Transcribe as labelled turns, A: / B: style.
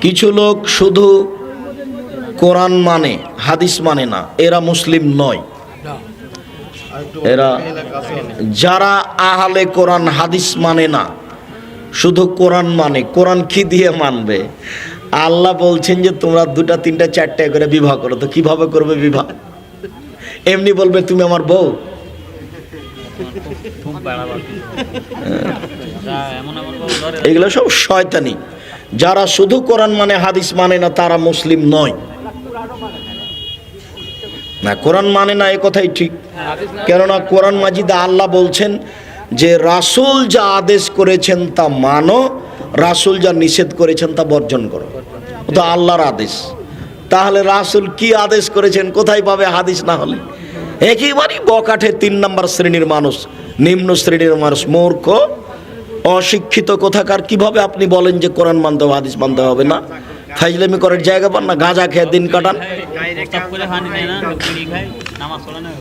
A: কিছু লোক শুধু কোরআন মানে হাদিস মানে না, এরা মুসলিম নয়। এরা যারা আহলে কোরআন হাদিস মানে না, শুধু কোরআন মানে, কোরআন কি দিয়ে মানবে? আল্লাহ বলছেন যে তোমরা 2টা 3টা 4টা করে বিবাহ করো, তো কিভাবে করবে বিবাহ? এমনি বলবে তুমি আমার বউ? এগুলো সব শয়তানি। যারা শুধু কোরআন মানে হাদিস মানে না তারা মুসলিম নয়। না, কোরআন মানে না এ কথাই ঠিক। কেননা কোরআন মাজিদে আল্লাহ বলছেন যে রাসূল যা আদেশ করেছেন তা মানো, রাসূল যা নিষেধ করেছেন তা বর্জন করো। তো আল্লাহর আদেশ। তাহলে রাসূল কি আদেশ করেছেন কোথায় পাবে হাদিস না হলে? একেবারেই বকাঠে 3 নম্বর শ্রেণীর মানুষ, নিম্ন শ্রেণীর মানুষ, মূর্খ অশিক্ষিত কোথাকার। কিভাবে আপনি বলেন যে কোরআন মানতে হবে হাদিস মানতে হবে না? ফাইজলামি করার জায়গা পান না? গাঁজা খেয়ে দিন কাটান।